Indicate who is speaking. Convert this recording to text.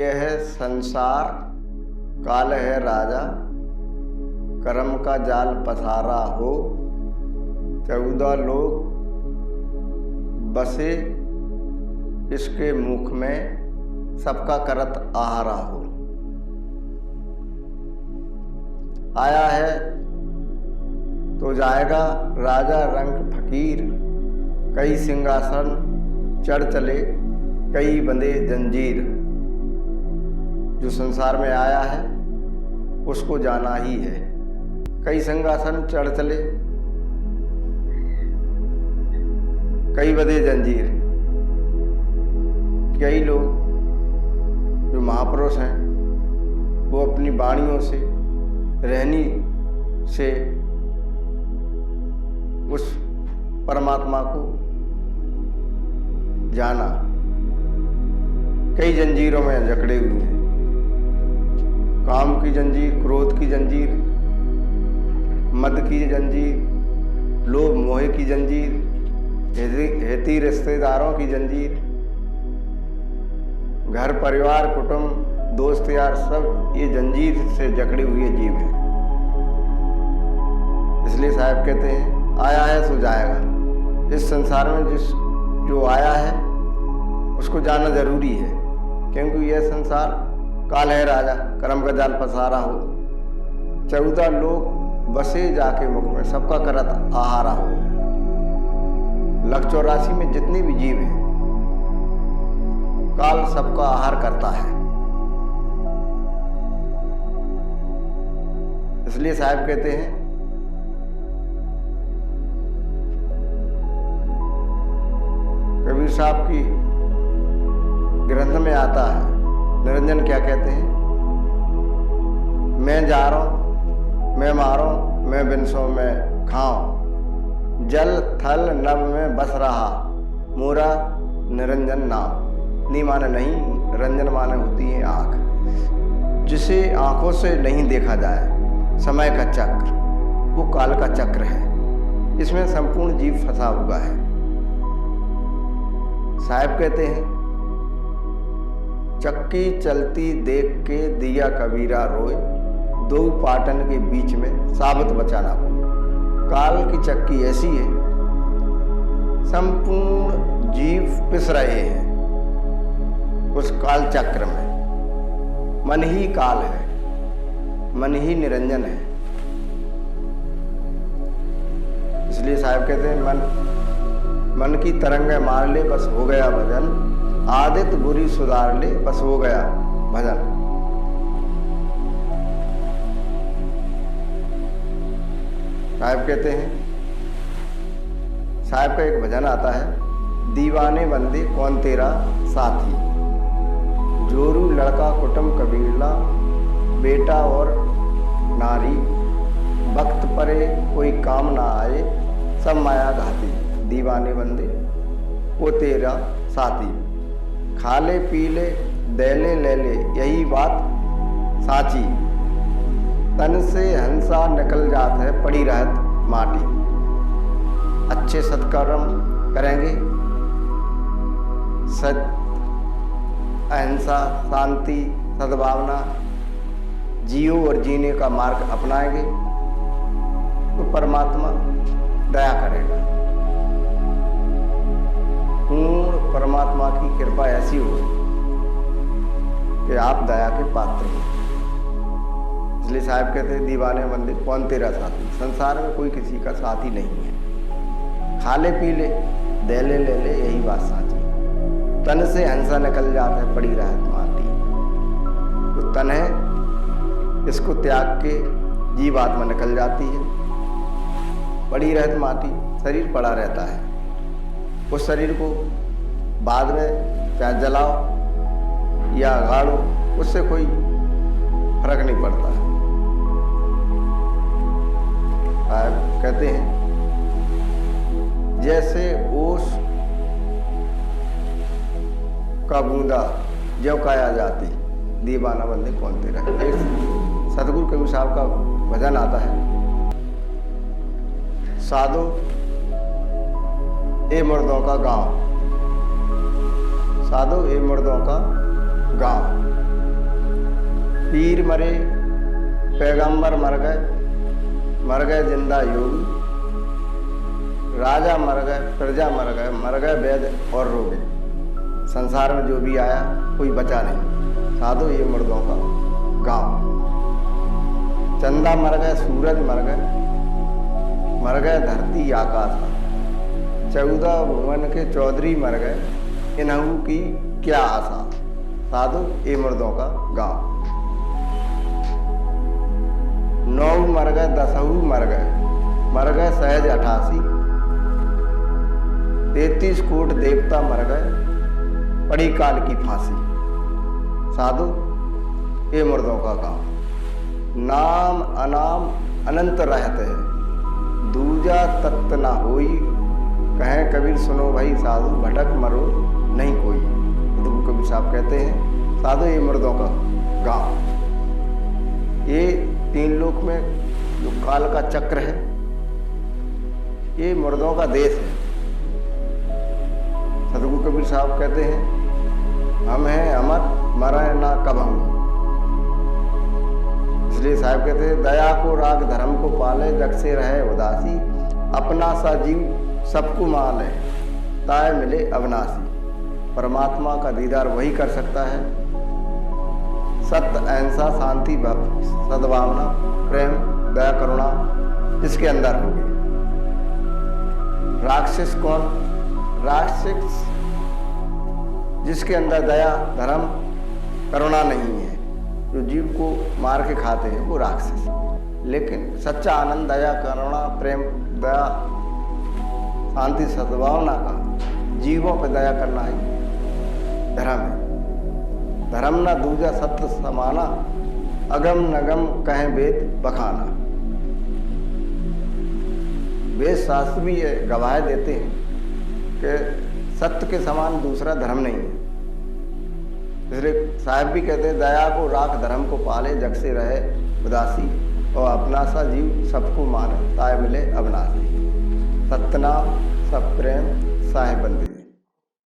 Speaker 1: यह संसार काल है राजा, कर्म का जाल पसारा हो। 14 लोग बसे इसके मुख में, सबका करत आहारा हो। आया है तो जाएगा राजा रंग फकीर, कई सिंहासन चढ़ चले कई बंधे जंजीर। जो संसार में आया है उसको जाना ही है। कई सिंहासन चढ़ चले कई बंधे जंजीर। कई लोग जो महापुरुष हैं वो अपनी वाणियों से, रहनी से उस परमात्मा को जाना, कई जंजीरों में जकड़े हुए हैं। काम की जंजीर, क्रोध की जंजीर, मद की जंजीर, लोभ मोह की जंजीर, हेती रिश्तेदारों की जंजीर, घर परिवार कुटुंब दोस्त यार सब ये जंजीर से जकड़े हुए जीव हैं। इसलिए साहब कहते हैं आया है सो जाएगा। इस संसार में जो आया है उसको जानना जरूरी है, क्योंकि यह संसार काल है राजा, कर्म का जाल पसारा हो। 14 लोग बसे जाके मुख में, सबका करत आहारा हो। 184 में जितने भी जीव हैं काल सबका आहार करता है। इसलिए साहब कहते हैं कबीर साहब की ग्रंथ में आता है, निरंजन क्या कहते हैं, मैं जा रहा हूं, मैं मारो, मैं बिनसों में खाऊं, जल थल नभ में बस रहा, मोरा निरंजन नाम। नी माने नहीं, रंजन माने होती है आँख, जिसे आंखों से नहीं देखा जाए। समय का चक्र वो काल का चक्र है, इसमें संपूर्ण जीव फंसा हुआ है। साहब कहते हैं चक्की चलती देख के दिया कबीरा रोए, दो पाटन के बीच में साबित बचाना कोई। काल की चक्की ऐसी है, संपूर्ण जीव पिस रहे हैं उस काल चक्र में। मन ही काल है, मन ही निरंजन है। इसलिए साहब कहते हैं मन की तरंगे मार ले बस हो गया भजन, आदित बुरी सुधार ले बस हो गया भजन। साहब कहते हैं, साहब का एक भजन आता है, दीवाने बंदे कौन तेरा साथी, जोरू लड़का कुटुंब कबीला, बेटा और नारी, वक्त परे कोई काम ना आए, सब माया घाती। दीवाने बंदे वो तेरा साथी, खा ले पी ले दे ले ले ले यही बात साची, तन से हंसा निकल जात है पड़ी रहत माटी। अच्छे सत्कर्म करेंगे, सत्य अहिंसा शांति सद्भावना जियो और जीने का मार्ग अपनाएंगे तो परमात्मा दया करेगा। पूर्ण परमात्मा की कृपा ऐसी हो कि आप दया के पात्र हो। इसलिए साहब कहते हैं दीवाने बंदे कौन तेरा साथी, संसार में कोई किसी का साथी नहीं है। खा ले पी ले दे ले ले ले यही बात साची, तन से हंसा निकल जाता है पड़ी रहत माटी। तो तन है, इसको त्याग के जीव आत्मा निकल जाती है, पड़ी रहत माटी, शरीर पड़ा रहता है। उस शरीर को बाद में चाहे जलाओ या गाड़ो, उससे कोई फर्क नहीं पड़ता है। कहते हैं जैसे ओस का बूंदा जब काया जाती, दीवाना बंदे कौन तेरा। एक सतगुरु कबीर साहब का भजन आता है, साधो ए मर्दों का गांव, साधो ए मर्दों का गांव। पीर मरे पैगंबर मर गए जिंदा योगी, राजा मर गए प्रजा मर गए वैद्य और रोगी। संसार में जो भी आया कोई बचा नहीं, साधो ये मुर्दों का गांव। चंदा मर गए, सूरज मर गए धरती आकाश। 14 भुवन के चौधरी मर गए, इन्हू की क्या आशा, साधु ये मुर्दों का गांव। 9 मर गए, 10 मर गए सहज 88। 33 कोट देवता मर गए, पड़ी काल की फांसी, साधु ये मुर्दों का गांव। नाम अनाम अनंत रहते है, दूजा तत्त ना होई, कहें कबीर सुनो भाई साधु, भटक मरो नहीं कोई। तो कबीर साहब कहते हैं साधु ये मुर्दों का गांव। ये 3 लोक में जो काल का चक्र है, ये मुर्दों का देश है। सतगुरु कबीर साहब कहते हैं हम हैं अमर, मरें ना कब हम। इसलिए साहब कहते हैं दया को राग धर्म को पाले, जग से रहे उदासी, अपना सा जीव सबको माले, ताय मिले अविनाशी। परमात्मा का दीदार वही कर सकता है, सत्य अहिंसा शांति भक्ति सद्भावना प्रेम दया करुणा जिसके अंदर होगी। राक्षस कौन? राक्षस जिसके अंदर दया धर्म करुणा नहीं है, जो जीव को मार के खाते हैं वो राक्षस। लेकिन सच्चा आनंद दया करुणा प्रेम दया शांति सद्भावना का, जीवों पर दया करना ही धर्म है। धर्म न दूजा सत्य समाना, अगम नगम कहें वेद बखाना। वेद शास्त्र भी ये गवाह देते हैं कि सत्य के समान दूसरा धर्म नहीं है। इसलिए साहब भी कहते हैं दया को राख धर्म को पाले, जग से रहे उदासी, और अपना सा जीव सबको माने, ताय मिले अविनाशी। सत्यनाम सब प्रेम साहे बंदे।